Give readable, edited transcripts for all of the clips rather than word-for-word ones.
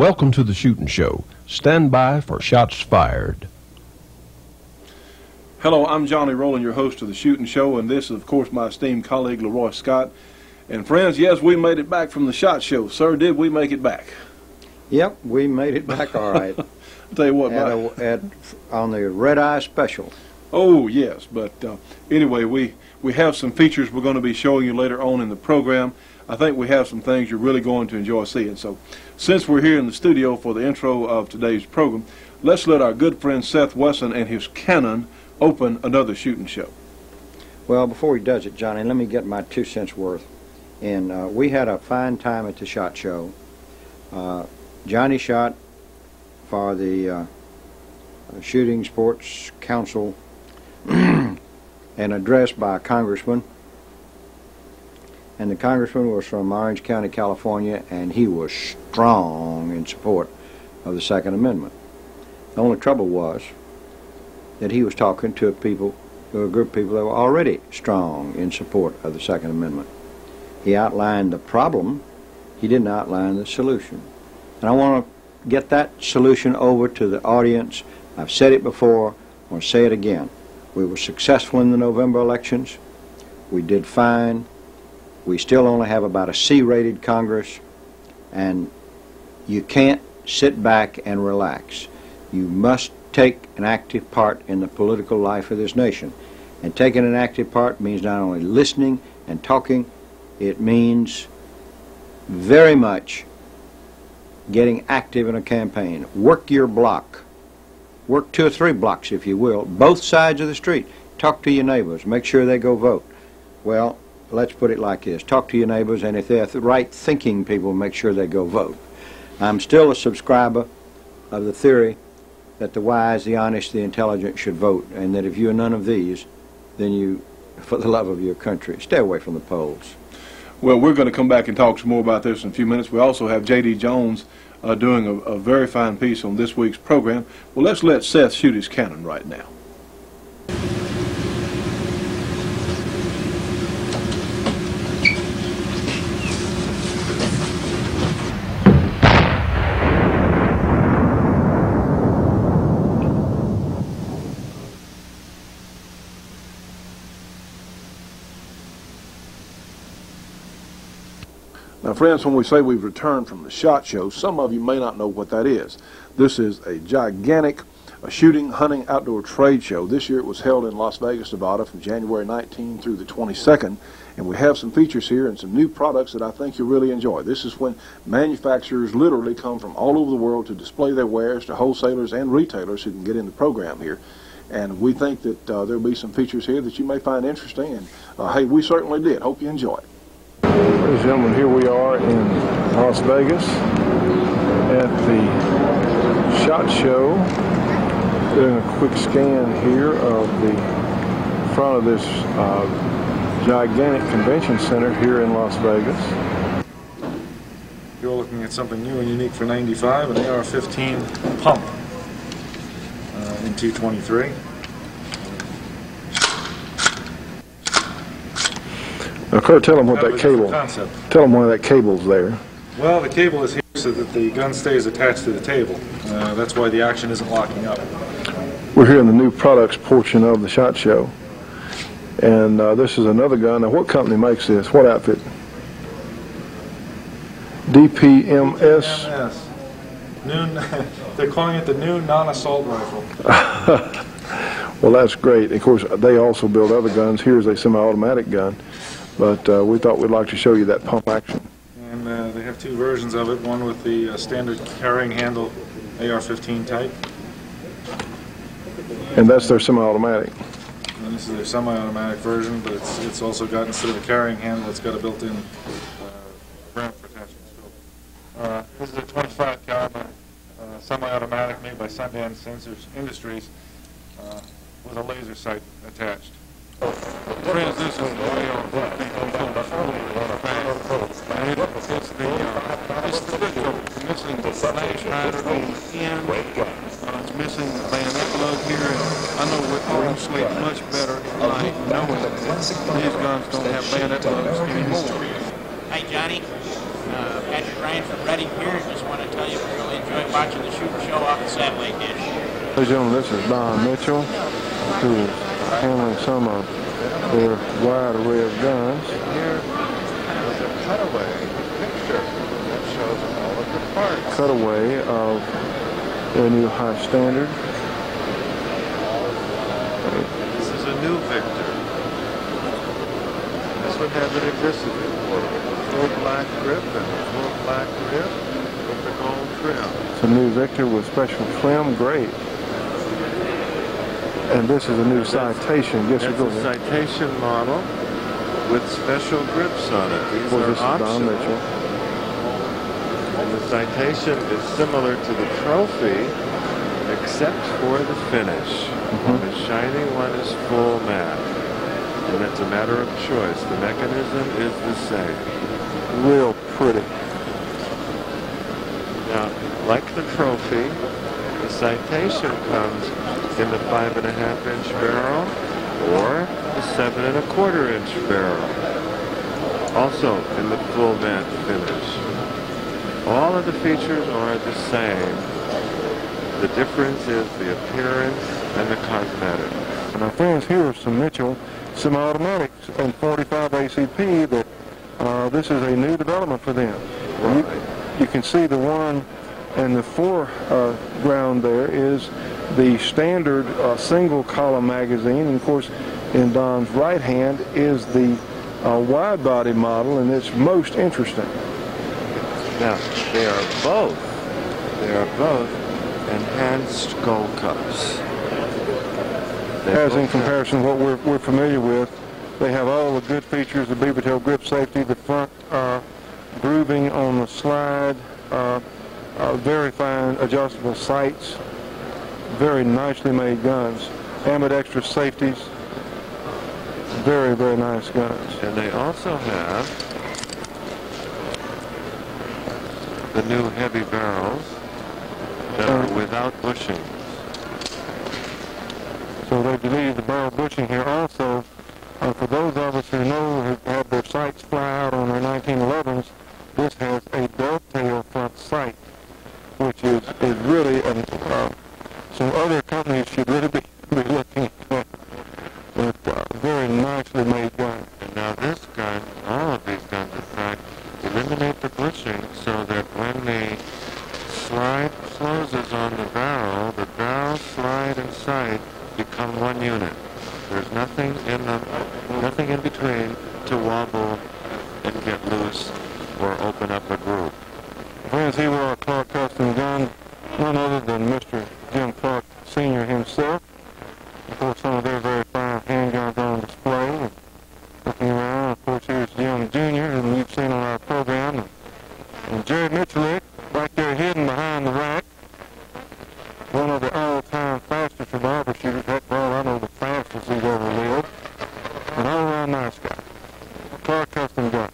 Welcome to the Shooting Show. Stand by for shots fired. Hello, I'm Johnny Rowland, your host of the Shooting Show, and this is, of course, my esteemed colleague, Leroy Scott. And friends, yes, we made it back from the SHOT Show. Sir, did we make it back? Yep, we made it back all right. I'll tell you what, on the Red Eye Special. Oh, yes, but anyway, we have some features we're going to be showing you later on in the program. I think we have some things you're really going to enjoy seeing. So since we're here in the studio for the intro of today's program, let's let our good friend Seth Wesson and his Canon open another Shooting Show. Well, before he does it, Johnny, let me get my 2 cents worth. And we had a fine time at the SHOT Show. Johnny shot for the Shooting Sports Council an address by a congressman. And the congressman was from Orange County, California, and he was strong in support of the Second Amendment. The only trouble was that he was talking to a group of people that were already strong in support of the Second Amendment. He outlined the problem. He didn't outline the solution. And I want to get that solution over to the audience. I've said it before. I want to say it again. We were successful in the November elections. We did fine. We still only have about a C-rated Congress. And you can't sit back and relax. You must take an active part in the political life of this nation. And taking an active part means not only listening and talking, it means very much getting active in a campaign. Work your block. Work 2 or 3 blocks, if you will, both sides of the street. Talk to your neighbors. Make sure they go vote. Well, let's put it like this. Talk to your neighbors, and if they're right-thinking people, make sure they go vote. I'm still a subscriber of the theory that the wise, the honest, the intelligent should vote, and that if you're none of these, then you, for the love of your country, stay away from the polls. Well, we're going to come back and talk some more about this in a few minutes. We also have J.D. Jones doing a very fine piece on this week's program. Well, let's let Seth shoot his cannon right now. Now, friends, when we say we've returned from the SHOT Show, some of you may not know what that is. This is a gigantic shooting, hunting, outdoor trade show. This year it was held in Las Vegas, Nevada from January 19 through the 22nd. And we have some features here and some new products that I think you'll really enjoy. This is when manufacturers literally come from all over the world to display their wares to wholesalers and retailers who can get in the program here. And we think that there'll be some features here that you may find interesting. And hey, we certainly did. Hope you enjoy it. Ladies and gentlemen, here we are in Las Vegas at the SHOT Show, doing a quick scan here of the front of this gigantic convention center here in Las Vegas. You're looking at something new and unique for 95, an AR-15 pump in 223. Now, Kurt, tell them what that cable. Tell them why that cable's there. Well, the cable is here so that the gun stays attached to the table. That's why the action isn't locking up. We're here in the new products portion of the SHOT Show, and this is another gun. Now, what company makes this? What outfit? DPMS. They're calling it the new non-assault rifle. Well, that's great. Of course, they also build other guns. Here's a semi-automatic gun. But we thought we'd like to show you that pump action. And they have 2 versions of it, one with the standard carrying handle AR-15 type. And that's their semi-automatic. And this is their semi-automatic version, but it's also got, instead of a carrying handle, it's got a built-in round for attaching scope. This is a 25 caliber semi-automatic made by Sundance Industries with a laser sight attached. Friends, this is the way on what people do fast. And it's the big trouble. It's missing the flash hider on the end. It's missing the bayonet plug here. And I know we're sleep much better at night knowing that these guns don't have bayonet plugs anymore. Hey, Johnny. Patrick Ryan from Reading here. Just want to tell you we really enjoyed watching the shooting show off the satellite dish. Ladies and gentlemen, this is Don Mitchell, who is handling some of their wide array of guns. Here is a cutaway picture that shows all of the parts. Cutaway of their new high standard. This is a new Victor. This one hasn't existed before. Full black grip and full black grip with the gold trim. It's a new Victor with special trim, great. And this is a new Citation. Yes, That's a Citation model with special grips on it. These Well, are this is Don optional. Mitchell. And the Citation is similar to the Trophy, except for the finish. One is shiny, one is full matte. And it's a matter of choice. The mechanism is the same. Real pretty. Now, like the Trophy, the Citation comes in the 5.5-inch barrel or the 7.25-inch barrel. Also in the full matte finish. All of the features are the same. The difference is the appearance and the cosmetics. Now, friends, here are some Mitchell semi-automatics and 45 ACP that this is a new development for them. Right. You can see the one in the foreground there is the standard single column magazine, and of course in Don's right hand is the wide body model, and it's most interesting. Now, they are both enhanced gold cups. As in comparison to what we're familiar with, they have all the good features, the beaver tail grip safety, the front grooving on the slide, very fine adjustable sights, very nicely made guns, ambidextrous safeties, very, very nice guns. And they also have the new heavy barrels that are without bushing. So they deleted the barrel bushing here also. For those of us who know who had their sights fly out on their 1911s, this has a dovetail front sight, which is really, some other companies should really be looking at. But very nicely made gun. And now this gun, all of these guns in fact, eliminate the bushing so that when the slide closes on the barrel, slide, and sight become one unit. There's nothing in between to wobble and get loose or open up a groove. Friends, here we are, Clark Custom Gun, none other than Mr. Jim Clark Sr. himself. Of course, some of their very fine handguns on display. And looking around, of course, here's Jim Jr., who we've seen on our program, and Jerry Mitchell back there hidden behind the rack. One of the all-time fastest revolver shooters. Heck, well, I know the fastest he's ever lived. An all-around nice guy. Clark Custom Guns.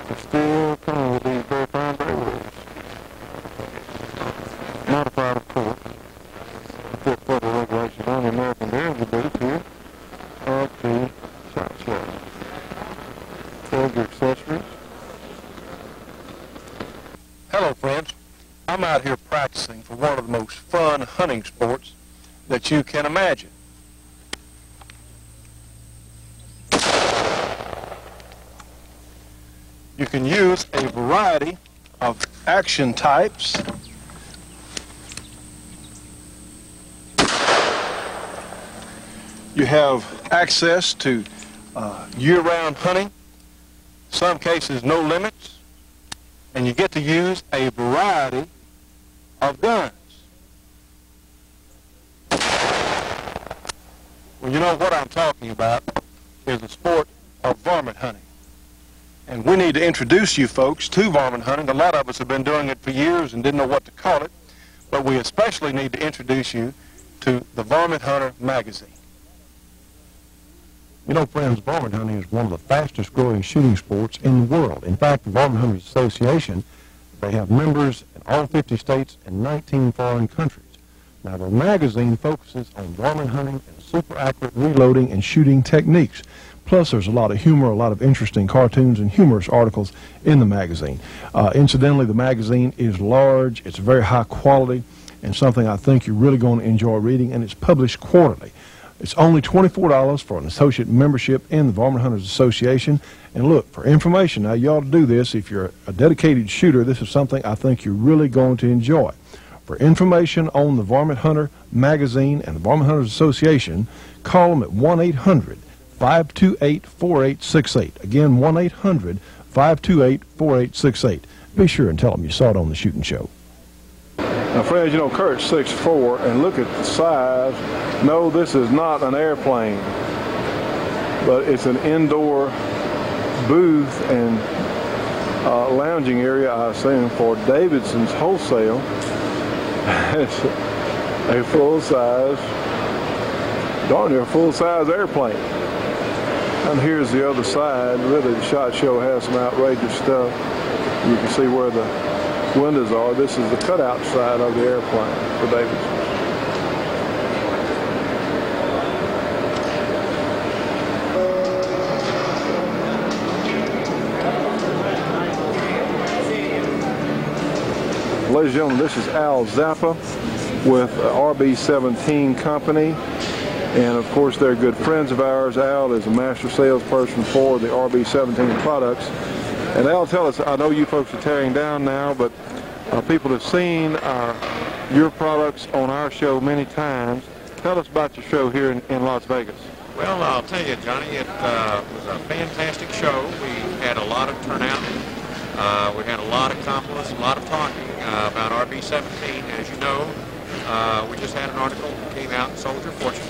They're still coming with these very fine barrels. Modified, of course. Fit federal regulations on the American Derby booth here at the SHOT Show. Soldier accessories. Hello, friends. I'm out here practicing for one of the most fun hunting sports that you can imagine. You can use a variety of action types. You have access to year-round hunting, in some cases no limits, and you get to use a variety of guns. Well, you know what I'm talking about is the sport of varmint hunting. And we need to introduce you folks to varmint hunting. A lot of us have been doing it for years and didn't know what to call it, but we especially need to introduce you to the Varmint Hunter magazine. You know, friends, varmint hunting is one of the fastest growing shooting sports in the world. In fact, the Varmint Hunters Association, they have members in all 50 states and 19 foreign countries. Now, their magazine focuses on varmint hunting and super accurate reloading and shooting techniques. Plus, there's a lot of humor, a lot of interesting cartoons and humorous articles in the magazine. Incidentally, the magazine is large, it's very high quality, and something I think you're really going to enjoy reading, and it's published quarterly. It's only $24 for an associate membership in the Varmint Hunters Association. And look, for information, now you ought to do this. If you're a dedicated shooter, this is something I think you're really going to enjoy. For information on the Varmint Hunter magazine and the Varmint Hunters Association, call them at 1-800-528-4868. Again, 1-800-528-4868. Be sure and tell them you saw it on the Shooting Show. Now, friends, you know, Kurt's 6'4", and look at the size. No, this is not an airplane, but it's an indoor booth and lounging area, I assume, for Davidson's Wholesale. It's a full-size, darn near full-size airplane. And here's the other side. Really, the SHOT Show has some outrageous stuff. You can see where the windows are. This is the cutout side of the airplane for Davidson. Ladies and gentlemen, this is Al Zappa with RB17 Company, and of course they're good friends of ours. Al is a master salesperson for the RB17 products. And Al, tell us, I know you folks are tearing down now, but people have seen your products on our show many times. Tell us about your show here in Las Vegas. Well, I'll tell you, Johnny, it was a fantastic show. We had a lot of turnout. We had a lot of compliments, a lot of talking about RB17. As you know, we just had an article that came out in Soldier Fortune.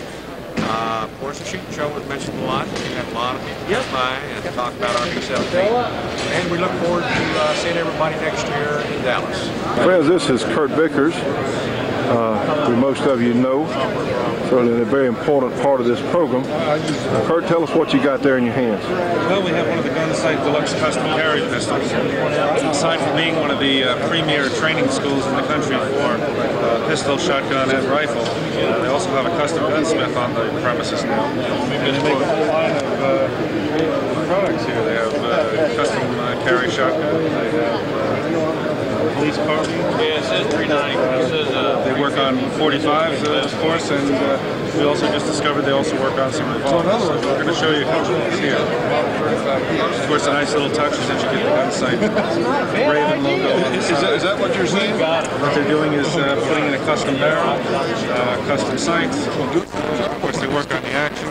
Of course, the Shooting Show was mentioned a lot. We had a lot of people come by and talk about RB17. And we look forward to seeing everybody next year in Dallas. Friends, this is Kurt Vickers, who most of you know, certainly a very important part of this program. Kurt, tell us what you got there in your hands. Well, we have one of the Gunsight Deluxe Custom Carry pistols. Aside from being one of the premier training schools in the country for pistol, shotgun, and rifle, they also have a custom gunsmith on the premises now. And they make a whole line of products here. They have custom carry shotgun. They have police carbine. Yeah, it says 390. They work on 45s, of course, and we also just discovered they also work on some revolvers. So we're going to show you a couple of these here. Of course, the nice little touch is that you get the Gunsight Raven logo on the side. Is that what you're saying? What they're doing is putting in a custom barrel, custom sights. Of course, they work on the action,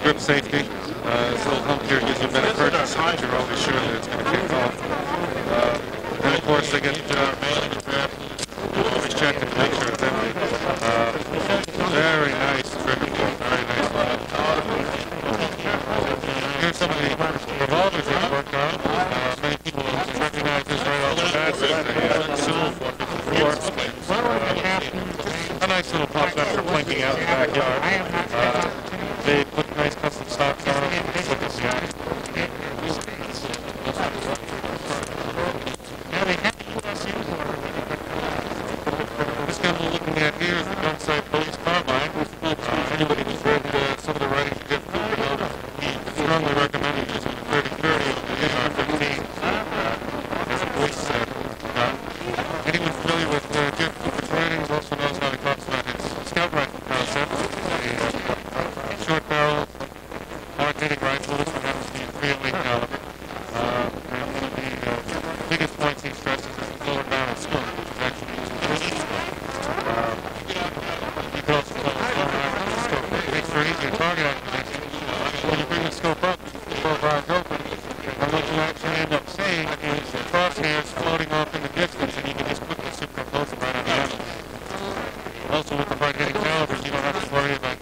grip safety. This little hump here gives you a better purchase, so that you're always sure that it's going to kick off. And of course, they get mailing address. Always check to make sure it's empty. Very nice trick. Very nice. Here's some of the revolvers that work on. Many people recognize this right off the bat. It's a nice little pop up for plinking out in the backyard. They put nice custom stocks on them. This gun we're looking at here is the Gunsight Police Carbine. Anybody who's read some of the writings of Jeff Cooper knows he strongly recommended using the 30-30 over the AR-15 as a police gun. Anyone familiar with Jeff Cooper's writings also knows how he talks about his scout rifle concept. A short barrel, hard-hitting rifle. This one happens to be a .308 caliber. And one of the biggest points he stresses is the lower barrel scope, which is actually used in police scope. You can also call it lower barrel scope. It makes for easier target acquisition. When you bring the scope up, the lower barrel's open, and what you actually end up seeing is the crosshairs floating off in the distance, and you can just quickly superimpose them right on the animal. Also, with the hard-hitting calibers, you don't have to worry about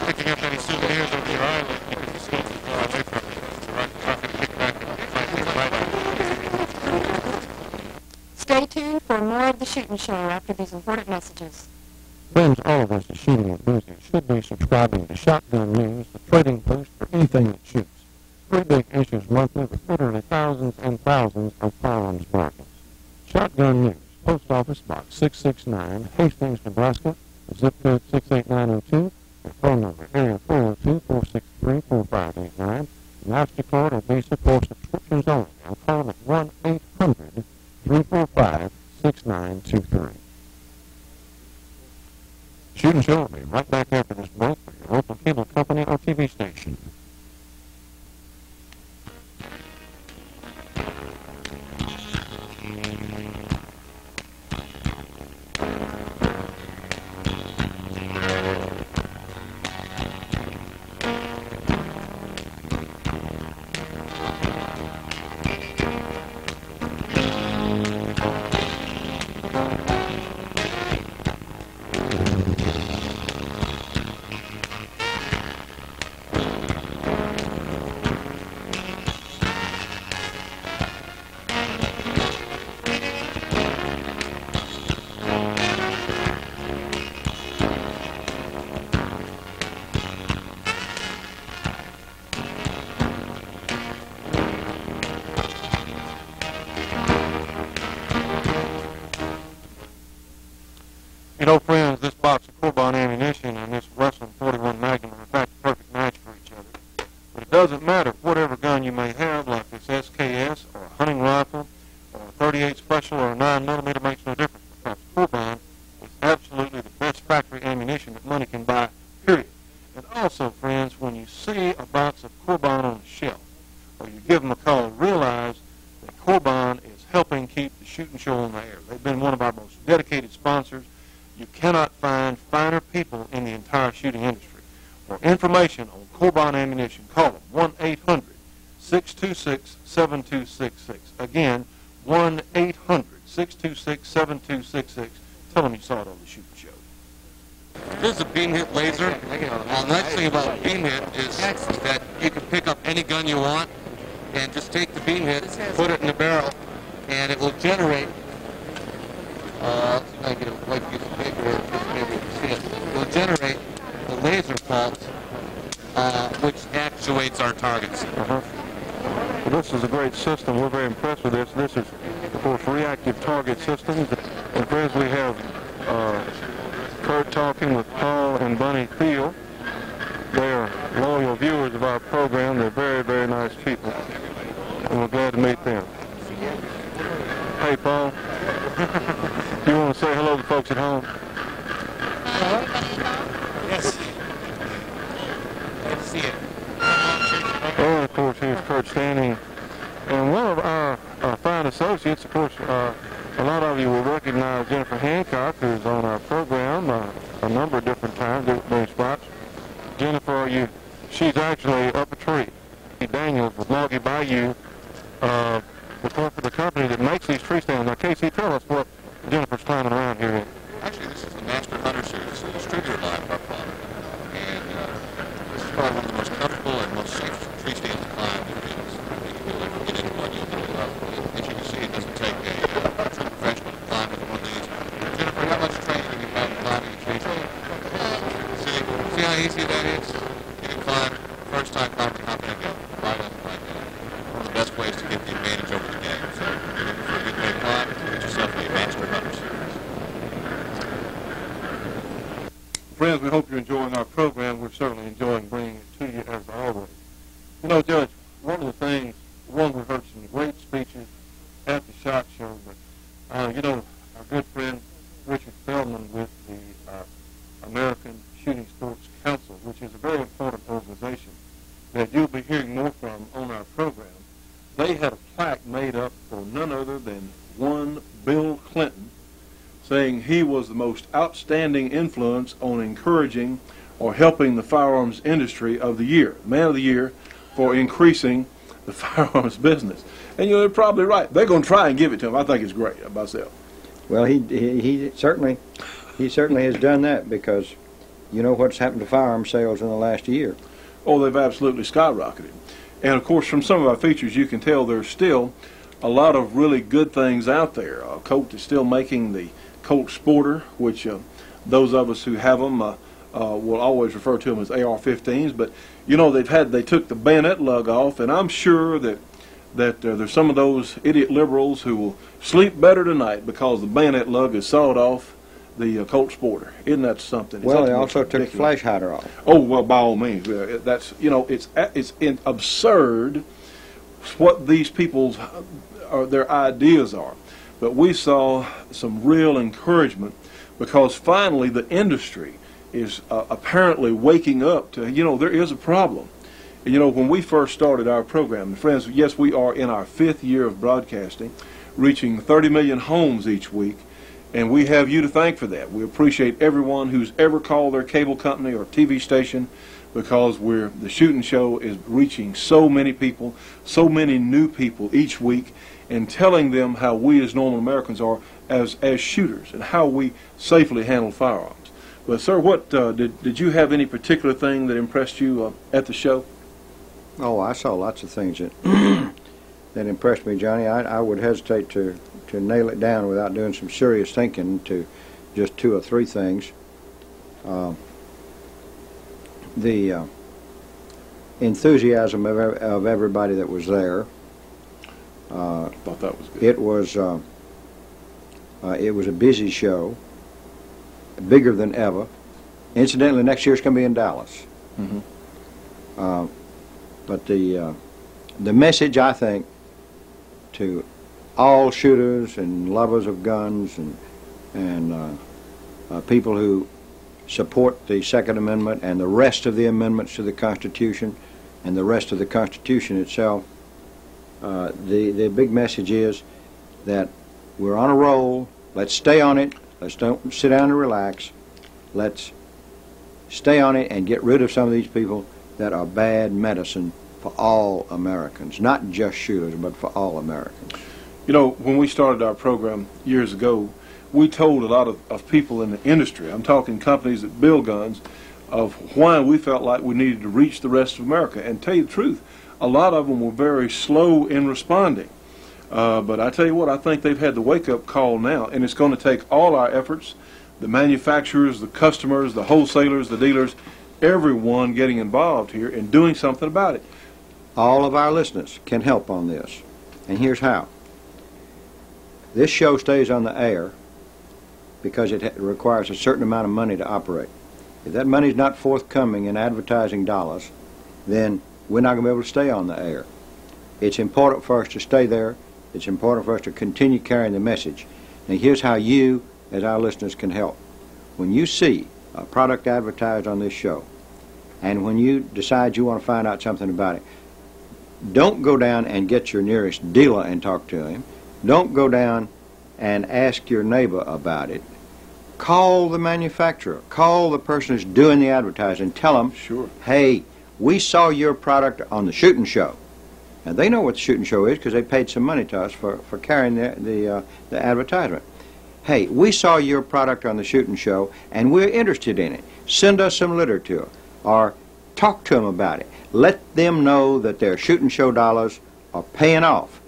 picking up any souvenirs over your eyelid because the scope is far away from you. So right, not going to kick back and find things right out. Stay tuned for more of the Shooting Show after these important messages. Friends, all of us, the shooting enthusiasts, should be subscribing to Shotgun News, the trading post for anything that shoots. 3 big issues monthly with literally thousands and thousands of firearms bargains. Shotgun News, Post Office Box 669, Hastings, Nebraska, zip code 68902. The phone number area 402-463-4589. MasterCard or Visa for subscriptions only. I'll call at 1-800-345-6923. Shoot and Show will be right back after this break for your local cable company or TV station. You know, friends, this box of Corbon ammunition and this Wrestling 41 Magnum are in fact a perfect match for each other. But it doesn't matter whatever gun you may have, like this SKS or a hunting rifle or a 38 Special or a 9mm, makes no difference because Corbon is absolutely the best factory ammunition that money can buy, period. And also, friends, when you see a box of Corbon on the shelf or you give them a call, realize that Corbon is helping keep the shooting show on the air. They've been one of our most dedicated sponsors. You cannot find finer people in the entire shooting industry. For information on Corbon ammunition, call them 1-800-626-7266. Again, 1-800-626-7266. Tell them you saw it on the shooting show. This is a beam hit laser. The nice thing about beam hit is that you can pick up any gun you want and just take the beam hit, put it in the barrel, and it will generate. Let's see if I can get a white piece of paper here, just maybe you can see it. It will generate the laser pulse, which actuates our targets. Well, this is a great system. We're very impressed with this. This is, of course, reactive target systems. And friends, we have Kurt talking with Paul and Bunny Thiel. They are loyal viewers of our program. They're very, very nice people. And we're glad to meet them. Hey, Paul. You want to say hello to folks at home? Hello? Yes. Good to see you. And, of course, here's Kurt Standing. And one of our fine associates, of course, a lot of you will recognize Jennifer Hancock, who's on our program a number of different times, different spots. Jennifer, she's actually up a tree. Daniels with Loggy Bayou, the company that makes these tree stands. Now, Casey, tell us what Jennifer's climbing around here in. Actually, this is the Master Hunter Series. It's a distributor line of our product. And this is probably one of the most comfortable and most safe tree stands to climb. You can get into one, you'll get up. As you can see, it doesn't take a true professional to climb into one of these. Jennifer, how much training have you had climbing a tree stand? See how easy that is? You can climb, first time climbing, hop in and go. Right up, right down. One of the best ways to get the advantage over the game. So, if you're looking for a good way to climb, get yourself a Master Hunter Series. Friends, we hope you're enjoying our program. We're certainly enjoying bringing it to you as always. You know, Judge, one of the things, we heard some great speeches at the SHOT Show, but, you know, our good friend Richard Feldman with the American Shooting Sports Council, which is a very important organization that you'll be hearing more from on our program. They had a plaque made up for none other than one Bill Clinton, saying he was the most outstanding influence on encouraging or helping the firearms industry of the year, man of the year, for increasing the firearms business. And you know, they're probably right. They're going to try and give it to him. I think it's great myself. Well, he certainly has done that, because you know what's happened to firearm sales in the last year. Oh, they've absolutely skyrocketed. And of course, from some of our features, you can tell there's still a lot of really good things out there. Colt is still making the Colt Sporter, which those of us who have them will always refer to them as AR-15s. But you know, they took the bayonet lug off, and I'm sure that there's some of those idiot liberals who will sleep better tonight because the bayonet lug is sawed off the Colt Sporter. Isn't that something? It's Well, they ultimately also took the ridiculous. flash hider off. Oh, well, by all means. That's, it's absurd what these people's their ideas are. But we saw some real encouragement because finally the industry is apparently waking up to, there is a problem. When we first started our program, friends, yes, we are in our 5th year of broadcasting, reaching 30 million homes each week, and we have you to thank for that. We appreciate everyone who's ever called their cable company or TV station, because the shooting show is reaching so many people, so many new people each week, and telling them how we as normal Americans are as shooters and how we safely handle firearms. But sir, what did you have any particular thing that impressed you at the show? Oh, I saw lots of things that that impressed me, Johnny. I would hesitate to nail it down without doing some serious thinking to just 2 or 3 things. The enthusiasm of everybody that was there. I thought that was good. It was a busy show, bigger than ever. Incidentally, next year it's going to be in Dallas. Mm-hmm. But the message, I think, to all shooters and lovers of guns and people who support the Second Amendment and the rest of the amendments to the Constitution and the rest of the Constitution itself, the big message is that we're on a roll. Let's stay on it. Let's don't sit down and relax. Let's stay on it and get rid of some of these people that are bad medicine for all Americans, not just shooters, but for all Americans. When we started our program years ago, we told a lot of people in the industry, I'm talking companies that build guns, of why we felt like we needed to reach the rest of America. And tell you the truth, a lot of them were very slow in responding. But I tell you what, I think they've had the wake-up call now, and it's going to take all our efforts, the manufacturers, the customers, the wholesalers, the dealers, everyone getting involved here and doing something about it. All of our listeners can help on this, and here's how. This show stays on the air because it requires a certain amount of money to operate. If that money is not forthcoming in advertising dollars, then we're not going to be able to stay on the air. It's important for us to stay there. It's important for us to continue carrying the message. Now here's how you, as our listeners, can help. When you see a product advertised on this show, and when you decide you want to find out something about it, don't go down and get your nearest dealer and talk to him. Don't go down and ask your neighbor about it. Call the manufacturer. Call the person who's doing the advertising. Tell them, Sure. Hey, we saw your product on the shooting show. And they know what the shooting show is because they paid some money to us for carrying the advertisement. Hey, we saw your product on the shooting show, and we're interested in it. Send us some literature, or talk to them about it. Let them know that their shooting show dollars are paying off,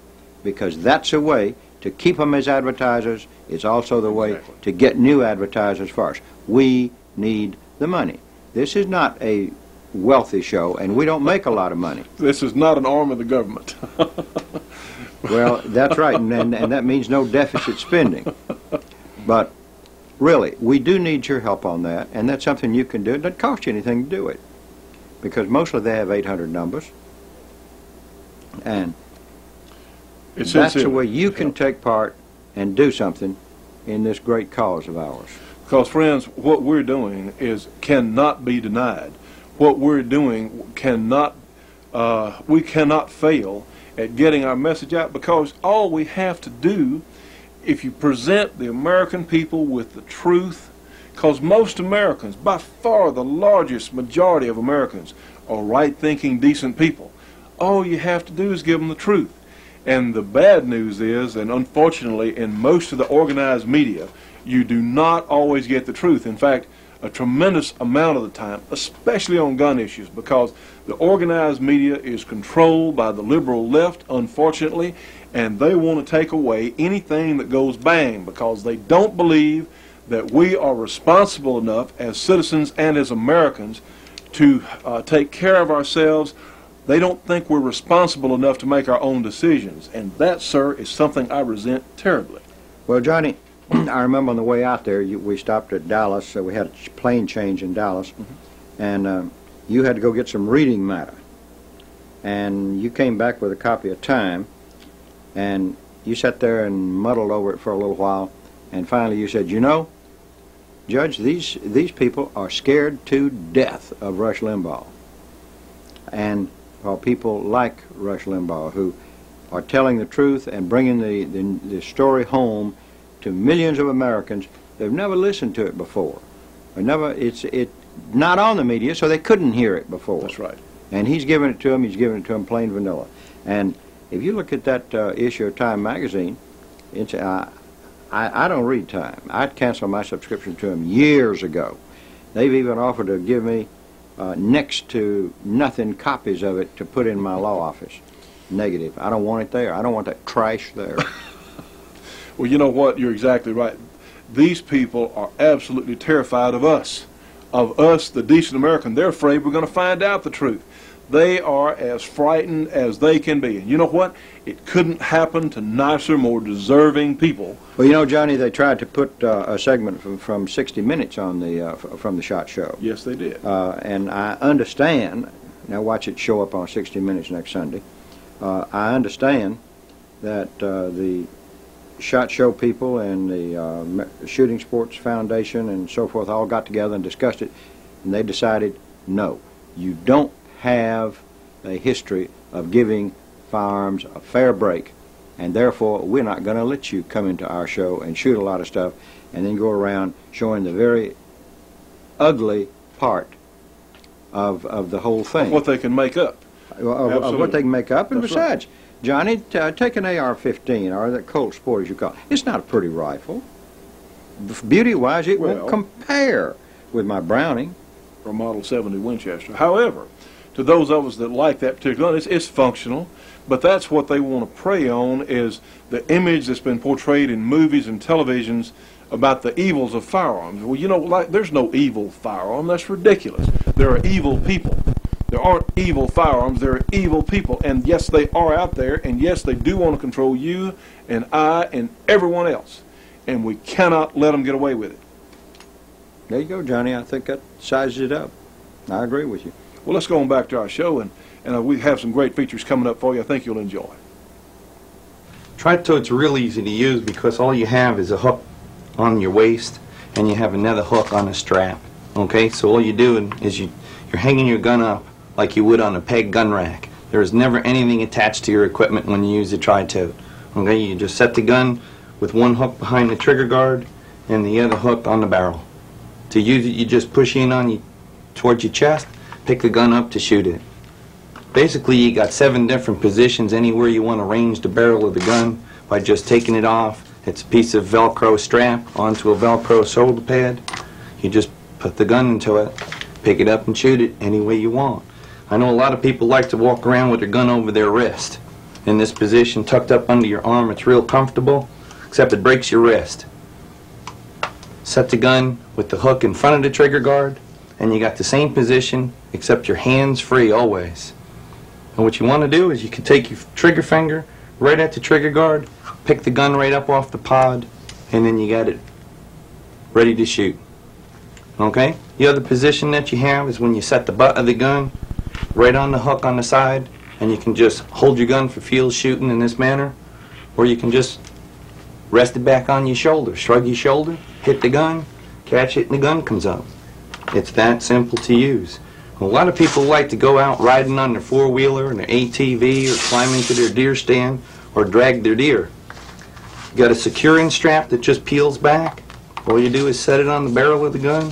because that's a way to keep them as advertisers. It's also the way to get new advertisers for us. We need the money. This is not a wealthy show, and we don't make a lot of money. This is not an arm of the government. Well, that's right, and that means no deficit spending. But really, we do need your help on that, and that's something you can do. It doesn't cost you anything to do it, because mostly they have 800 numbers, and It's that's the sincere. way you can take part and do something in this great cause of ours. Because, friends, what we're doing cannot be denied. What we're doing we cannot fail at getting our message out, because all we have to do, if you present the American people with the truth, because most Americans, by far the largest majority of Americans, are right-thinking, decent people. All you have to do is give them the truth. And the bad news is, and unfortunately in most of the organized media, you do not always get the truth. In fact, a tremendous amount of the time, especially on gun issues, because the organized media is controlled by the liberal left, unfortunately, and they want to take away anything that goes bang, because they don't believe that we are responsible enough as citizens and as Americans to take care of ourselves. They don't think we're responsible enough to make our own decisions, and that, sir, is something I resent terribly. Well, Johnny, I remember on the way out there, we stopped at Dallas. So we had a plane change in Dallas, and you had to go get some reading matter. And you came back with a copy of Time, and you sat there and muddled over it for a little while, and finally you said, you know, Judge, these people are scared to death of Rush Limbaugh. And while people like Rush Limbaugh, who are telling the truth and bringing the story home to millions of Americans, they've never listened to it before. It's not on the media, so they couldn't hear it before. That's right. And he's giving it to them. He's giving it to them plain vanilla. And if you look at that issue of Time magazine, it's I don't read Time. I'd canceled my subscription to them years ago. They've even offered to give me next to nothing copies of it to put in my law office. Negative. I don't want it there. I don't want that trash there. Well, you know what? You're exactly right. These people are absolutely terrified of us. Of us, the decent American. They're afraid we're going to find out the truth. They are as frightened as they can be. And you know what? It couldn't happen to nicer, more deserving people. Well, you know, Johnny, they tried to put a segment from 60 Minutes on from the SHOT Show. Yes, they did. And I understand, now watch it show up on 60 Minutes next Sunday, I understand that the SHOT Show people and the Shooting Sports Foundation and so forth all got together and discussed it, and they decided, no, you don't have a history of giving firearms a fair break, and therefore we're not going to let you come into our show and shoot a lot of stuff and then go around showing the very ugly part of the whole thing. Of what they can make up. Of what they can make up. And That's besides, right. Johnny, take an AR-15 or that Colt Sport, as you call it. It's not a pretty rifle. Beauty-wise, it won't compare with my Browning. Or Model 70 Winchester. However, to those of us that like that particular gun, it's functional, but that's what they want to prey on, is the image that's been portrayed in movies and televisions about the evils of firearms. Well, you know, there's no evil firearm. That's ridiculous. There are evil people. There aren't evil firearms. There are evil people. And yes, they are out there, and yes, they do want to control you and I and everyone else. And we cannot let them get away with it. There you go, Johnny. I think that sizes it up. I agree with you. Well, let's go on back to our show, and we have some great features coming up for you. I think you'll enjoy. Tri-Tote's real easy to use because all you have is a hook on your waist, and you have another hook on a strap. Okay, so all you're doing is you're hanging your gun up like you would on a peg gun rack. There is never anything attached to your equipment when you use a Tri-Tote. Okay, you just set the gun with one hook behind the trigger guard and the other hook on the barrel. To use it, you just push in on towards your chest, pick the gun up to shoot it. Basically, you got 7 different positions anywhere you want to range the barrel of the gun by just taking it off. It's a piece of Velcro strap onto a Velcro shoulder pad. You just put the gun into it, pick it up and shoot it any way you want. I know a lot of people like to walk around with their gun over their wrist. In this position, tucked up under your arm, it's real comfortable, except it breaks your wrist. Set the gun with the hook in front of the trigger guard, and you got the same position, except your hands free always. And what you want to do is you can take your trigger finger right at the trigger guard, pick the gun right up off the pod, and then you got it ready to shoot. Okay? The other position that you have is when you set the butt of the gun right on the hook on the side, and you can just hold your gun for field shooting in this manner, or you can just rest it back on your shoulder, shrug your shoulder, hit the gun, catch it, and the gun comes up. It's that simple to use. A lot of people like to go out riding on their four-wheeler and their ATV or climb into their deer stand or drag their deer. You got a securing strap that just peels back. All you do is set it on the barrel of the gun,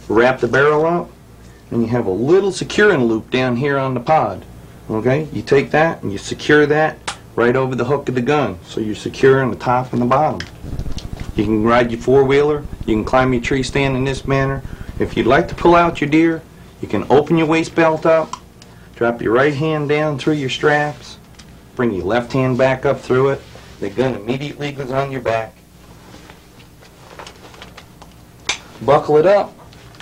wrap the barrel up, and you have a little securing loop down here on the pod. Okay? You take that and you secure that right over the hook of the gun, so you're securing the top and the bottom. You can ride your four-wheeler, you can climb your tree stand in this manner. If you'd like to pull out your deer, you can open your waist belt up, drop your right hand down through your straps, bring your left hand back up through it. The gun immediately goes on your back. Buckle it up.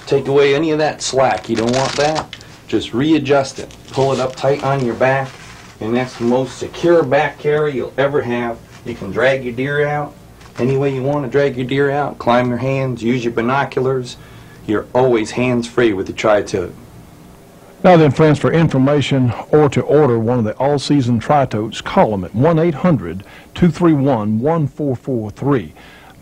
Take away any of that slack. You don't want that. Just readjust it. Pull it up tight on your back, and that's the most secure back carry you'll ever have. You can drag your deer out, Any way you want to drag your deer out, climb your hands, use your binoculars, you're always hands-free with the Tri-Tote. Now then, friends, for information or to order one of the all-season Tri-Totes, call them at 1-800-231-1443.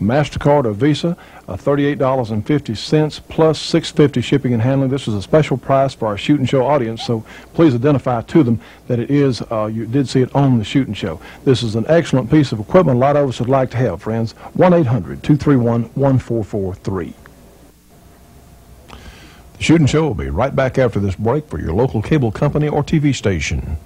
MasterCard or Visa, $38.50 plus $6.50 shipping and handling. This is a special price for our Shoot and Show audience, so please identify to them that it is, you did see it on the Shoot and Show. This is an excellent piece of equipment a lot of us would like to have, friends. 1-800-231-1443. The Shoot and Show will be right back after this break for your local cable company or TV station.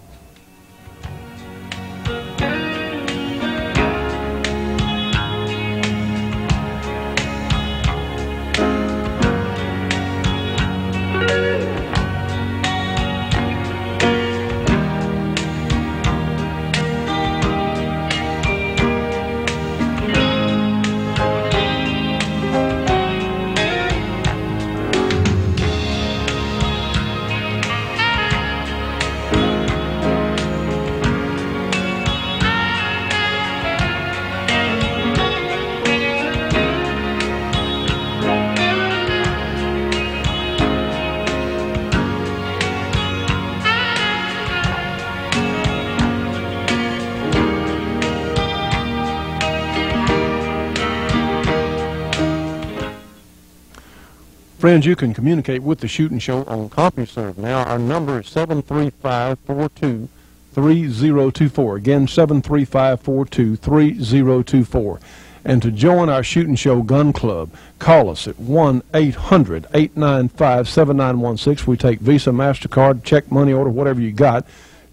Friends, you can communicate with the Shoot and Show on CompuServe. Now, our number is 735-42-3024. Again, 735-42-3024. And to join our Shoot and Show Gun Club, call us at 1-800-895-7916. We take Visa, MasterCard, check, money order, whatever you got.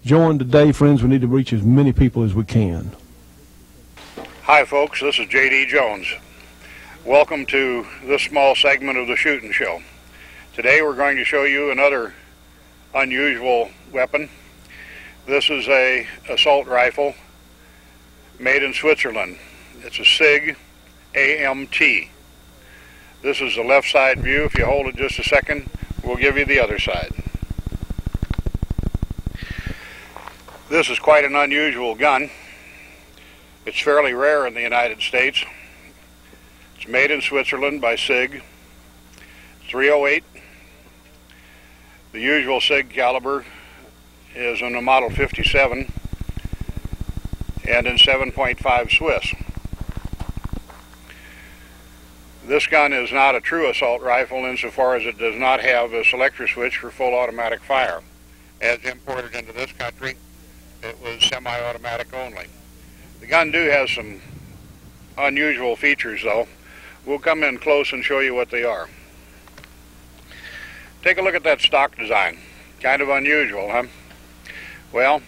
Join today, friends. We need to reach as many people as we can. Hi, folks. This is J.D. Jones. Welcome to this small segment of the Shoot and Show. Today we're going to show you another unusual weapon. This is a assault rifle made in Switzerland. It's a SIG AMT. This is the left side view. If you hold it just a second, we'll give you the other side. This is quite an unusual gun. It's fairly rare in the United States. It's made in Switzerland by SIG, 308. The usual SIG caliber is in the Model 57 and in 7.5 Swiss. This gun is not a true assault rifle insofar as it does not have a selector switch for full automatic fire. As imported into this country, it was semi-automatic only. The gun has some unusual features though. We'll come in close and show you what they are. Take a look at that stock design. Kind of unusual, huh? Well,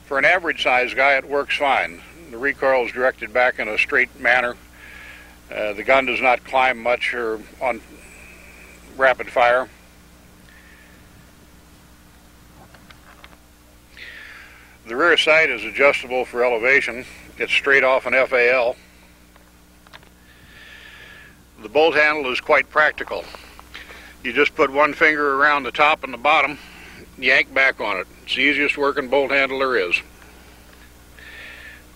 for an average size guy it works fine. The recoil is directed back in a straight manner. The gun does not climb much or on rapid fire. The rear sight is adjustable for elevation. It's straight off an FAL. The bolt handle is quite practical. You just put one finger around the top and the bottom, yank back on it. It's the easiest working bolt handle there is.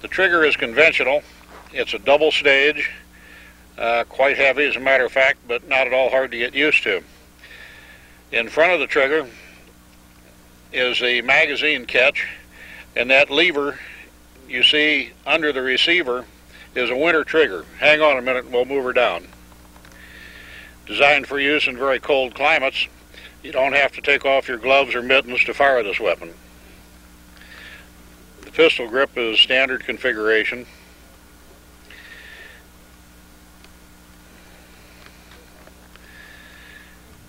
The trigger is conventional. It's a double stage, quite heavy as a matter of fact, but not at all hard to get used to. In front of the trigger is a magazine catch, and that lever you see under the receiver is a winter trigger. Hang on a minute and we'll move her down. Designed for use in very cold climates, you don't have to take off your gloves or mittens to fire this weapon. The pistol grip is standard configuration.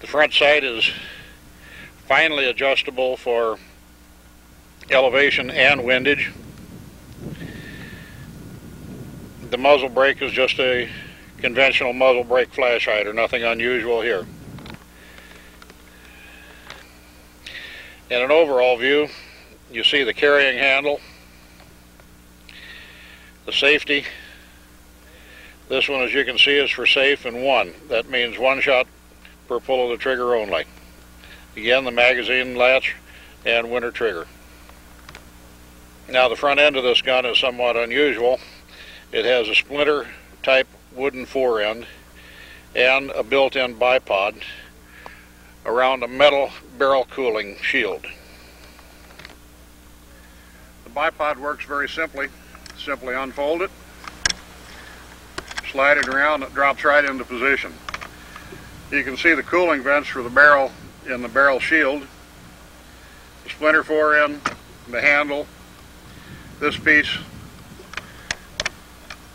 The front sight is finely adjustable for elevation and windage. The muzzle brake is just a conventional muzzle brake flash hider, nothing unusual here. In an overall view, you see the carrying handle, the safety. This one, as you can see, is for safe and one. That means one shot per pull of the trigger only. Again, the magazine latch and winter trigger. Now, the front end of this gun is somewhat unusual. It has a splinter type wooden forend and a built-in bipod around a metal barrel cooling shield. The bipod works very simply. Simply unfold it, slide it around, it drops right into position. You can see the cooling vents for the barrel in the barrel shield, the splinter forend, the handle, this piece,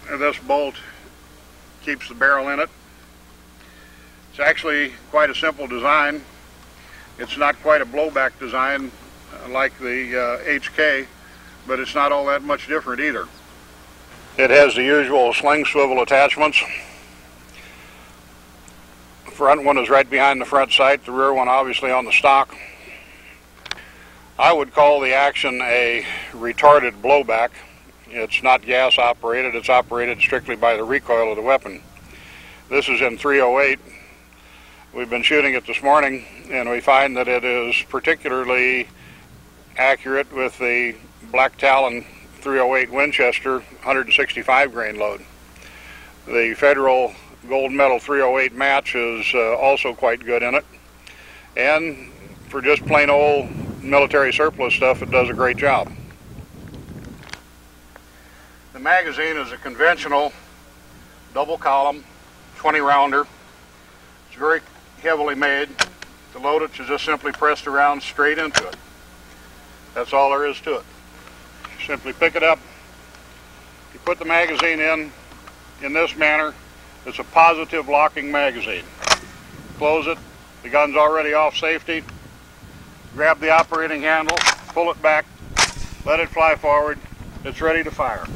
and this bolt keeps the barrel in it. It's actually quite a simple design. It's not quite a blowback design like the HK, but it's not all that much different either. It has the usual sling swivel attachments. The front one is right behind the front sight, the rear one obviously on the stock. I would call the action a retarded blowback. It's not gas operated, it's operated strictly by the recoil of the weapon. This is in .308. We've been shooting it this morning and we find that it is particularly accurate with the Black Talon .308 Winchester 165 grain load. The Federal Gold Medal .308 match is also quite good in it, and for just plain old military surplus stuff, it does a great job. The magazine is a conventional double column 20 rounder. It's very heavily made. To load it, you just simply press the round straight into it. That's all there is to it. Simply pick it up, you put the magazine in this manner. It's a positive locking magazine. Close it, the gun's already off safety. Grab the operating handle, pull it back, let it fly forward, it's ready to fire.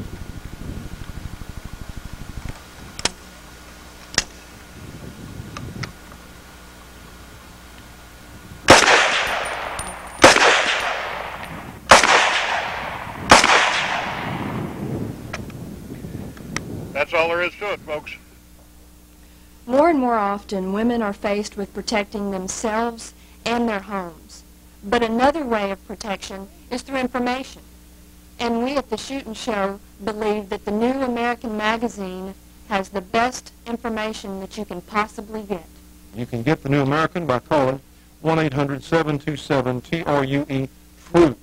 That's all there is to it, folks. More and more often, women are faced with protecting themselves and their homes. But another way of protection is through information. And we at the Shootin' Show believe that the New American Magazine has the best information that you can possibly get. You can get the New American by calling 1-800-727-TRUE FRUIT.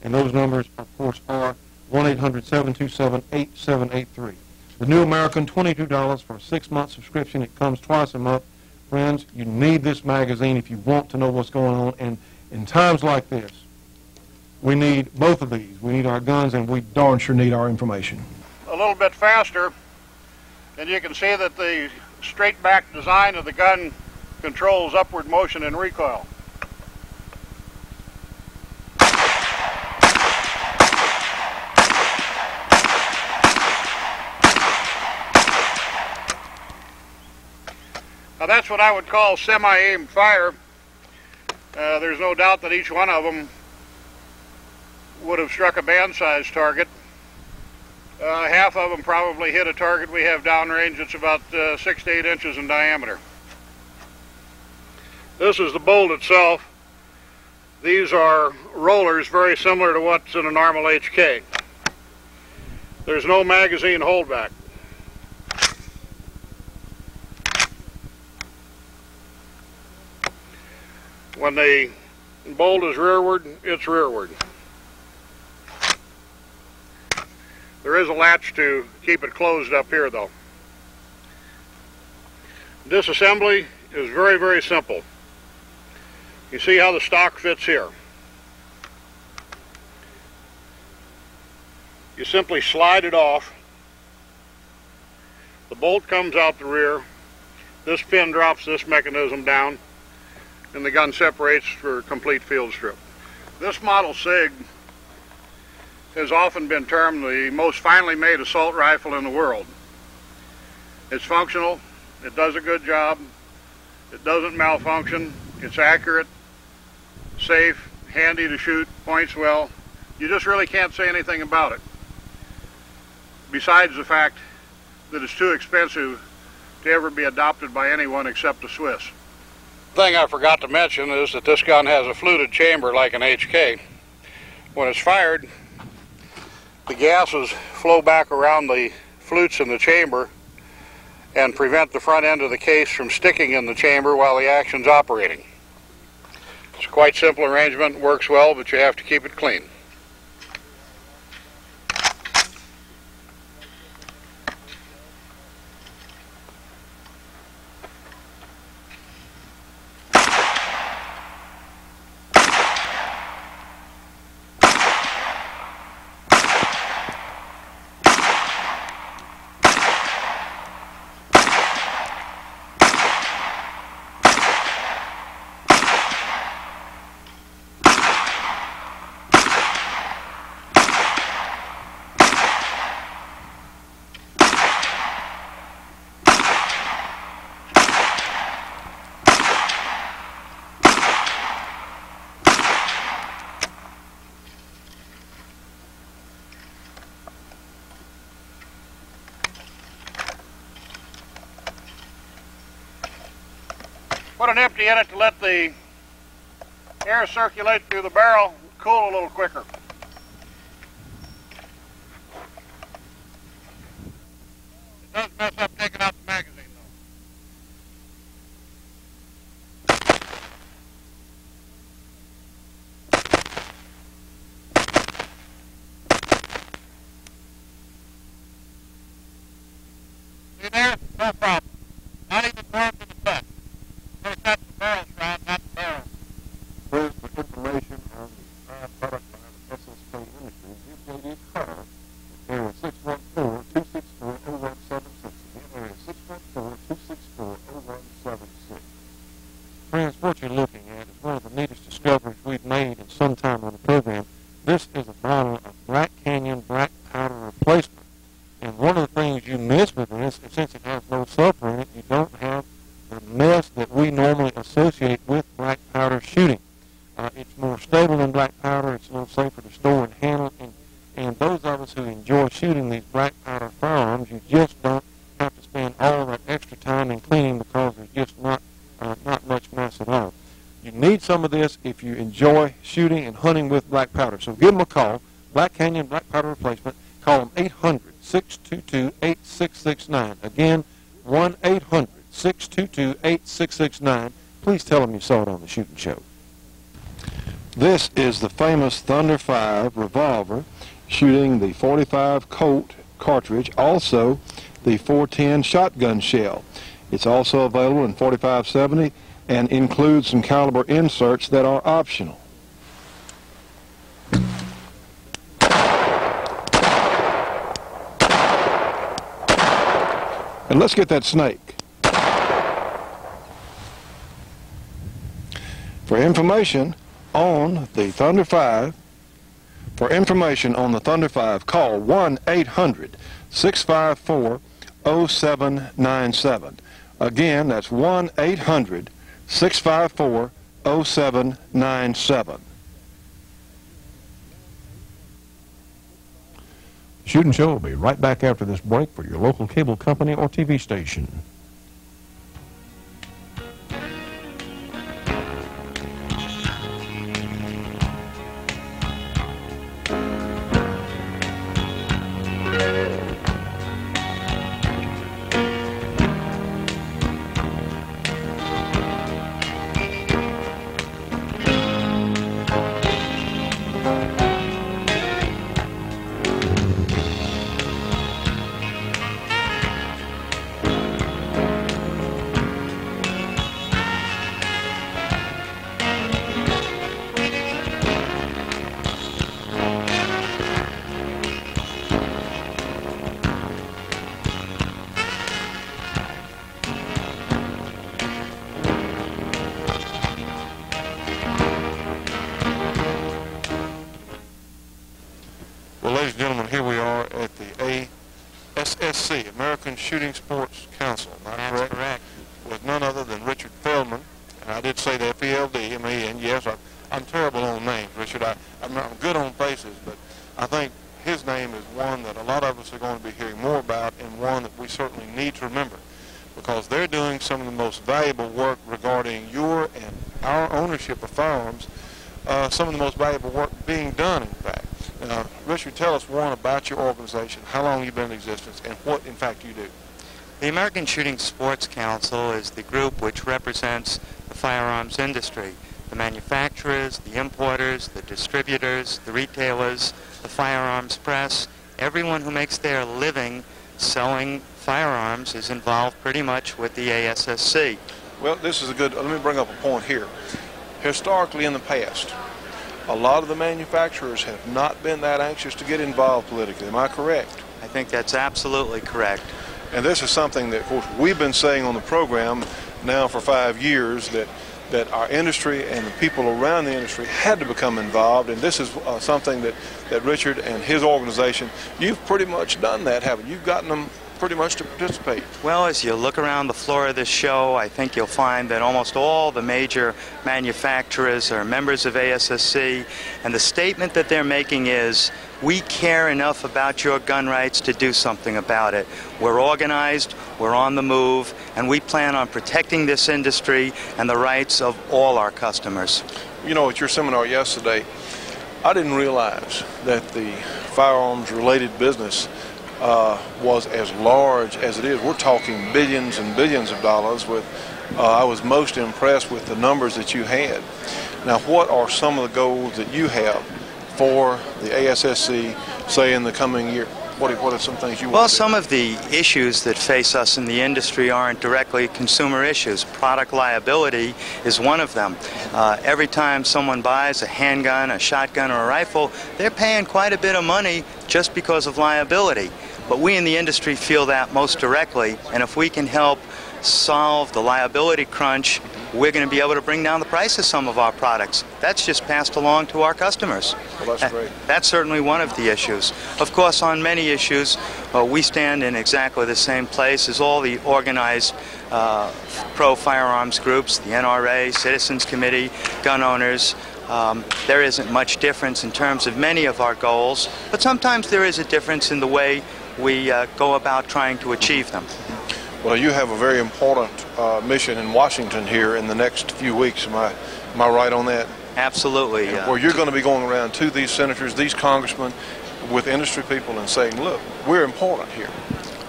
And those numbers, of course, are 1-800-727-8783. The New American, $22 for a 6-month subscription. It comes twice a month. Friends, you need this magazine if you want to know what's going on. And in times like this, we need both of these. We need our guns, and we darn sure need our information. A little bit faster, and you can see that the straight back design of the gun controls upward motion and recoil. Now that's what I would call semi-aimed fire. There's no doubt that each one of them would have struck a band-sized target. Half of them probably hit a target we have downrange that's about 6 to 8 inches in diameter. This is the bolt itself. These are rollers very similar to what's in a normal HK. There's no magazine holdback. When the bolt is rearward, it's rearward. There is a latch to keep it closed up here though. Disassembly is very, very simple. You see how the stock fits here. You simply slide it off. The bolt comes out the rear. This pin drops this mechanism down, and the gun separates for complete field strip. This model SIG has often been termed the most finely made assault rifle in the world. It's functional, it does a good job, it doesn't malfunction, it's accurate, safe, handy to shoot, points well. You just really can't say anything about it, besides the fact that it's too expensive to ever be adopted by anyone except the Swiss. The thing I forgot to mention is that this gun has a fluted chamber like an HK. When it's fired, the gases flow back around the flutes in the chamber and prevent the front end of the case from sticking in the chamber while the action's operating. It's a quite simple arrangement, works well, but you have to keep it clean. Put an empty in it to let the air circulate through the barrel, cool a little quicker. It does mess up taking out the magazine, though. See there? No problem. Not even more to the touch. Of course, that's the barrel shroud, not the barrel. Here's the information on the product line of SSK Industries. Give JD a call. Area 614-264-0176. Again, area 614-264-0176. Friends, what you're looking at is one of the neatest discoveries we've made in some time on the program. This is a bottle of Black Canyon black powder replacement. And one of the things you miss with this, since it has no sulfur in it, you don't have the mess that we normally associate with black powder shooting. It's more stable than black powder. It's a little safer to store and handle. And those of us who enjoy shooting these black powder firearms, you just don't have to spend all that extra time in cleaning because there's just not much mess at all. You need some of this if you enjoy shooting and hunting with black powder. So give them a call. Black Canyon black powder replacement. Call them 800-622-8669. Again, 1-800-622-8669. Please tell them you saw it on the Shooting Show. This is the famous Thunder 5 revolver shooting the .45 Colt cartridge, also the .410 shotgun shell. It's also available in .45-70 and includes some caliber inserts that are optional. And let's get that snake. For information on the Thunder 5, call 1-800-654-0797. Again, that's 1-800-654-0797. Shooting Show will be right back after this break for your local cable company or TV station. Ladies and gentlemen, here we are at the ASSC, American Shooting Sports Council. That's correct. With none other than Richard Feldman. And I did say the F-E-L-D-M-A-N. Yes, I'm terrible on names, Richard. I'm good on faces, but I think his name is one that a lot of us are going to be hearing more about, and one that we certainly need to remember, because they're doing some of the most valuable work regarding your and our ownership of firearms, some of the most valuable work being done, in fact. Richard, tell us one about your organization, how long you've been in existence, and what, in fact, you do. The American Shooting Sports Council is the group which represents the firearms industry. The manufacturers, the importers, the distributors, the retailers, the firearms press, everyone who makes their living selling firearms is involved pretty much with the ASSC. Well, this is a good, let me bring up a point here. Historically in the past, a lot of the manufacturers have not been that anxious to get involved politically. Am I correct? I think that's absolutely correct. And this is something that, of course, we've been saying on the program now for 5 years, that our industry and the people around the industry had to become involved, and this is something that Richard and his organization, you've pretty much done that, haven't you? You've gotten them pretty much to participate. Well, as you look around the floor of this show, I think you'll find that almost all the major manufacturers are members of ASSC, and the statement that they're making is, we care enough about your gun rights to do something about it. We're organized, we're on the move, and we plan on protecting this industry and the rights of all our customers. You know, at your seminar yesterday, I didn't realize that the firearms-related business was as large as it is. We're talking billions and billions of dollars. I was most impressed with the numbers that you had. Now, what are some of the goals that you have for the ASSC, say, in the coming year? What are some things you want to do? Well, some of the issues that face us in the industry aren't directly consumer issues. Product liability is one of them. Every time someone buys a handgun, a shotgun, or a rifle, they're paying quite a bit of money just because of liability. But we in the industry feel that most directly, and if we can help solve the liability crunch, we're going to be able to bring down the price of some of our products. That's just passed along to our customers. Well, that's great. That's certainly one of the issues. Of course, on many issues, we stand in exactly the same place as all the organized pro-firearms groups, the NRA, Citizens Committee, gun owners. There isn't much difference in terms of many of our goals, but sometimes there is a difference in the way we go about trying to achieve them. Well, you have a very important mission in Washington here in the next few weeks. Am I right on that? Absolutely. Where you're going to be going around to these senators, these congressmen, with industry people and saying, look, we're important here.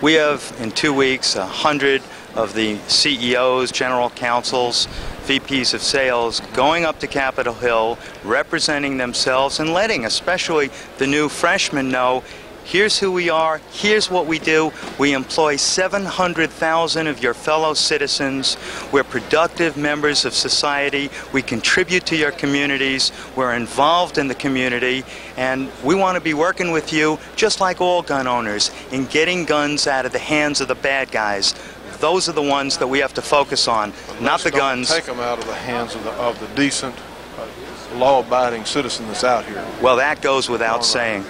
We have, in 2 weeks, 100 of the CEOs, general counsels, VPs of sales going up to Capitol Hill, representing themselves and letting especially the new freshmen know, here's who we are, here's what we do. We employ 700,000 of your fellow citizens. We're productive members of society. We contribute to your communities. We're involved in the community. And we want to be working with you, just like all gun owners, in getting guns out of the hands of the bad guys. Those are the ones that we have to focus on, not the guns. Take them out of the hands of the decent, law-abiding citizen that's out here. Well, that goes without saying.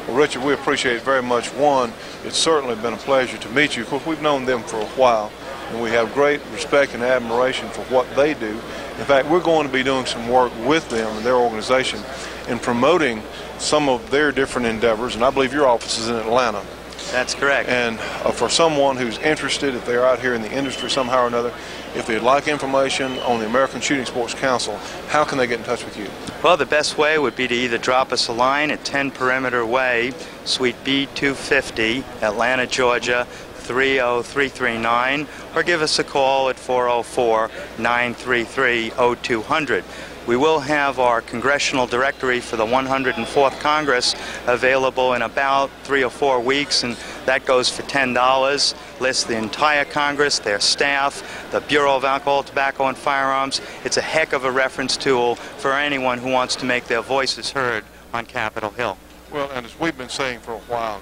Well, Richard, we appreciate it very much. One, it's certainly been a pleasure to meet you. Of course, we've known them for a while, and we have great respect and admiration for what they do. In fact, we're going to be doing some work with them and their organization in promoting some of their different endeavors, and I believe your office is in Atlanta. That's correct. And for someone who's interested, if they're out here in the industry somehow or another, if they'd like information on the American Shooting Sports Council, how can they get in touch with you? Well, the best way would be to either drop us a line at 10 Perimeter Way, Suite B250, Atlanta, Georgia, 30339, or give us a call at 404-933-0200. We will have our congressional directory for the 104th Congress available in about 3 or 4 weeks, and that goes for $10. Lists the entire Congress, their staff, the Bureau of Alcohol, Tobacco, and Firearms. It's a heck of a reference tool for anyone who wants to make their voices heard on Capitol Hill. Well, and as we've been saying for a while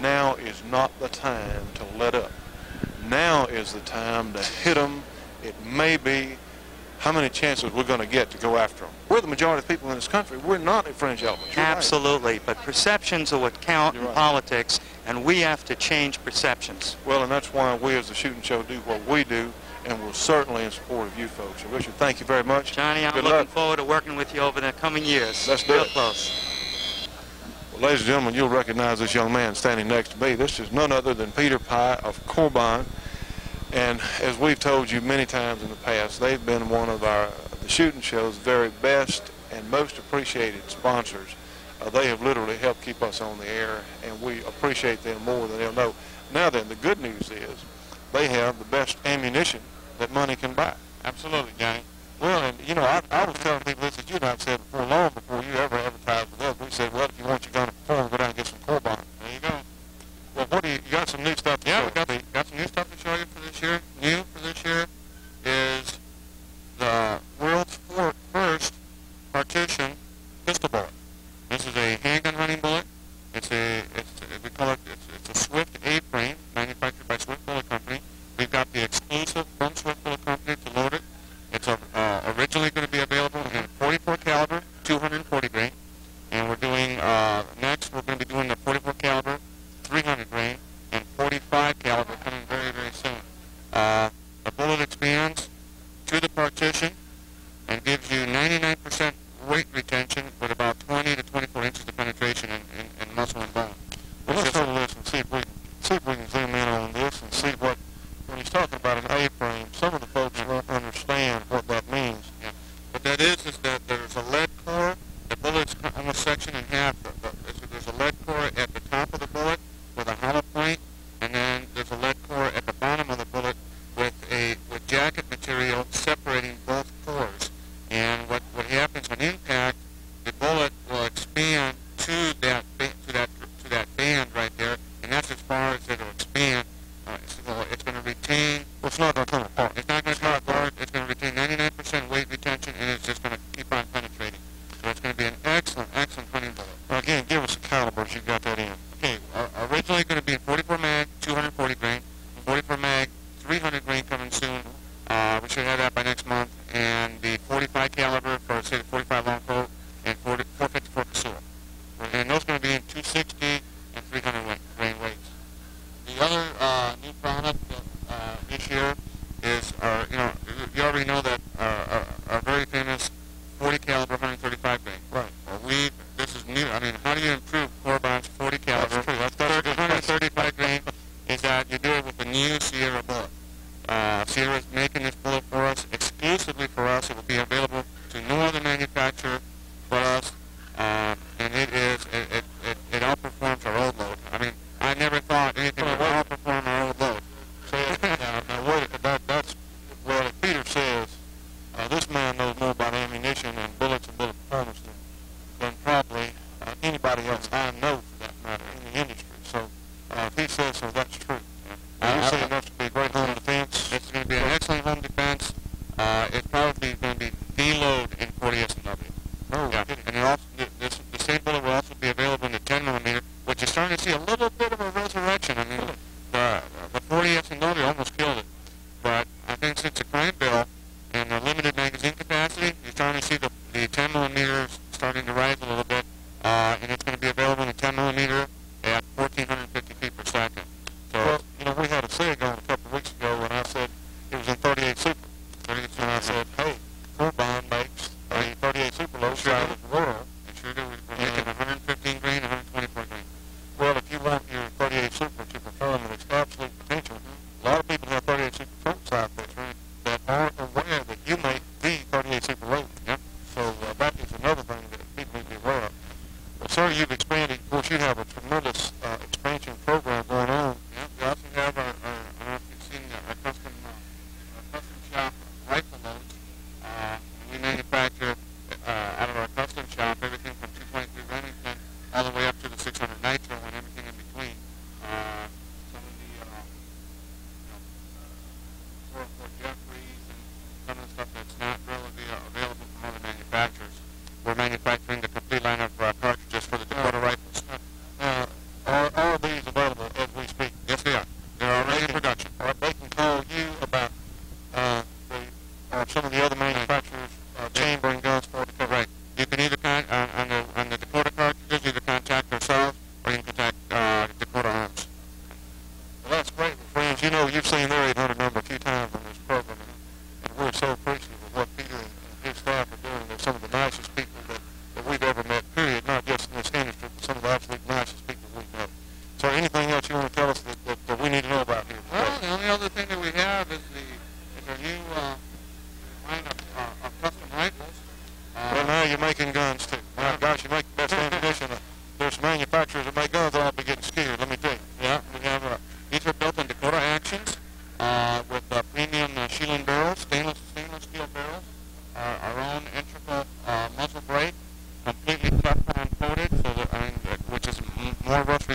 now is not the time to let up. Now is the time to hit them. It may be how many chances we're going to get to go after them. We're the majority of people in this country. We're not a fringe element. Absolutely, right. But perceptions are what count in politics, and we have to change perceptions. Well, and that's why we as the Shooting Show do what we do, and we're certainly in support of you folks. So, Richard, thank you very much. Johnny, I'm looking forward to working with you over the coming years. Let's do Real it. Close. Well, ladies and gentlemen, you'll recognize this young man standing next to me. This is none other than Peter Pye of Corbine. And as we've told you many times in the past, they've been one of the Shooting Show's very best and most appreciated sponsors. They have literally helped keep us on the air, and we appreciate them more than they'll know. Now then, the good news is they have the best ammunition that money can buy. Absolutely, Johnny. Well, and you know, I was telling people this, as you and I have said before, long before you ever advertised with us. We said, well, if you want your gun to perform, go down and get some core bond. There you go. Well, what do you got? Some new stuff to show? Yeah, we got some new stuff to show you for this year. New for this year is the world's first partition pistol bullet. This is a handgun hunting bullet. We call it, it's a Swift A-frame, manufactured by Swift Bullet Company. We've got the exclusive from Swift Bullet Company to load it. It's originally going to be available in 44 caliber, 240 grain, and we're doing next. We're going to be doing the 44 caliber, 300 grain, and 45 caliber coming very, very soon. The bullet expands to the partition and gives you 99% weight retention with about 20 to 24 inches of penetration in muscle and bone. Well, let's go to this and see if we can zoom in on this and see what, when he's talking about an A-frame, some of the folks won't understand what that means. Yeah. What that is that there's a lead core. The bullet's almost sectioned in half. There's a lead core at the top of the bullet with a hollow point, and then there's a lead core at the bottom of the bullet with jacket material separating both cores. And what happens on impact, the bullet will expand to that band right there, and that's as far as it'll expand. It's going to retain. Well, it's not going to come apart. It's not going to come apart. It's going to retain 99% weight retention, and it's just going to keep on penetrating. So it's going to be an excellent, excellent hunting bullet. Well, again, give us the calibers you got that in. Okay, originally going to be 44 mag, 240 grain, 44 mag, 300 grain coming soon. We should have that by next month, and the 45 caliber for, say, the 45 long coat, and 454 Casull. And those are going to be in 260 and 300 grain weights. The other new product this year is our, you already know that our very famous 40 caliber 135 grain. Right. Well, this is new. I mean, how do you improve Corbon's 40 caliber? That's true. That's 135 grain is that you do it with the new Sierra bullet. Sierra is making this bullet for us, exclusively for us. It will be available to no other manufacturer but us, and it outperforms our old load. I mean, I never thought anything would outperform our old load. Now wait, that's, well, if Peter says, this man knows more about ammunition and bullets and bullet performance than probably anybody else I know, for that matter, in the industry. So if he says so, that's true. You're saying that's to be a great home defense? It's going to be an excellent home defense. It's probably going to be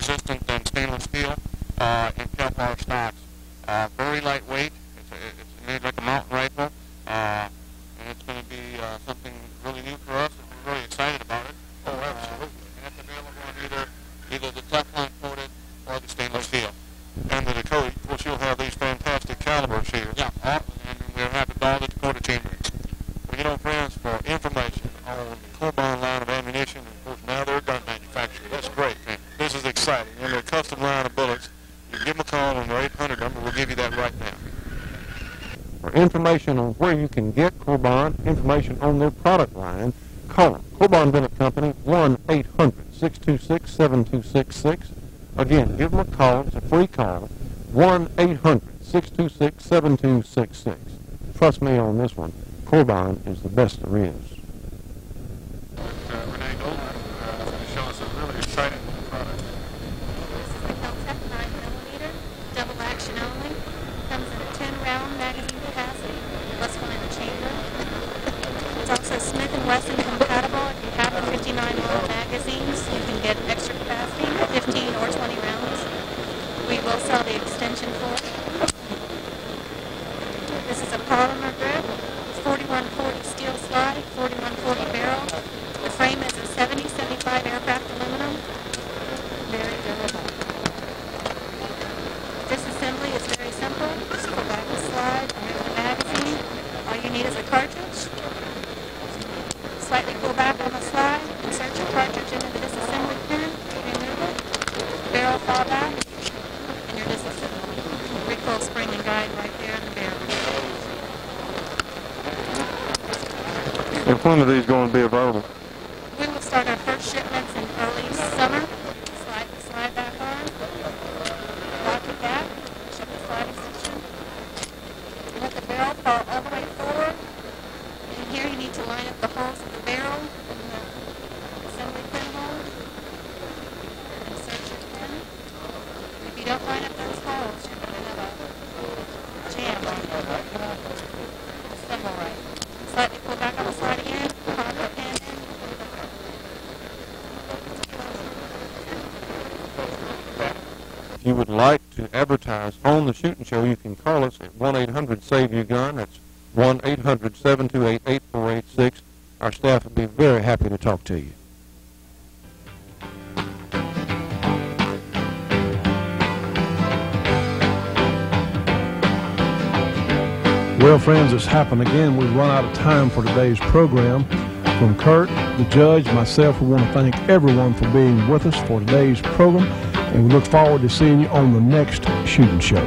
resistant than stainless steel in Kevlar stocks. Very lightweight. It's made like a mountain rifle, and it's going to be something really new for us, and we're really excited about it. Oh, absolutely. And it's available on either the Teflon coated or the stainless steel. And the Dakota, of course, you'll have these fantastic calibers here. Yeah. And we'll have all the Dakota chainrings. Well, you know, friends, for information on the Cobon line of ammunition, and of course now they're a gun manufacturer. That's great, man. This is exciting. And their custom line of bullets. You can give them a call on their 800 number. We'll give you that right now. For information on where you can get Cobon, information on their product line, call them. Cobon Bennett Company, 1-800-626-7266. Again, give them a call. It's a free call. 1-800-626-7266. Trust me on this one. Cobon is the best there is. Renee Goldman is going to show us a really exciting product. This is the Kel-Tec 9mm, double action only. Comes in a 10-round magazine capacity, plus one in the chamber. It's also Smith & Wesson compatible. If you have the 59mm magazines, you can get extra capacity, 15 or 20 rounds. We will sell the extension for it. This is a polymer grip. 4140 steel slide, 4140 barrel. The frame is a 70-75 aircraft aluminum. Very durable. Disassembly is very simple. Just pull back the slide, remove the magazine. All you need is a cartridge. Slightly pull back on the slide, insert your cartridge into the disassembly pin, remove it. Barrel fall back, and you're disassembling. Recoil spring and guide right there in the barrel. And when are these going to be available? We will start our first shipments in early summer. Slide the slide back on. Lock it back. Shut the slide extension. Let the barrel fall all the way forward. And here you need to line up the holes of the barrel in the assembly pin hole. Insert your pin. If you don't line up those holes, you're going to have a jam on it. Assemble right. Slightly pull back on the slide again, pop the pin in. If you would like to advertise on the shooting show, you can call us at 1-800-SAVE-YOUR-GUN. That's 1-800-728-8486. Our staff would be very happy to talk to you. Well, friends, it's happened again. We've run out of time for today's program. From Kurt, the judge, myself, we want to thank everyone for being with us for today's program, and we look forward to seeing you on the next shooting show.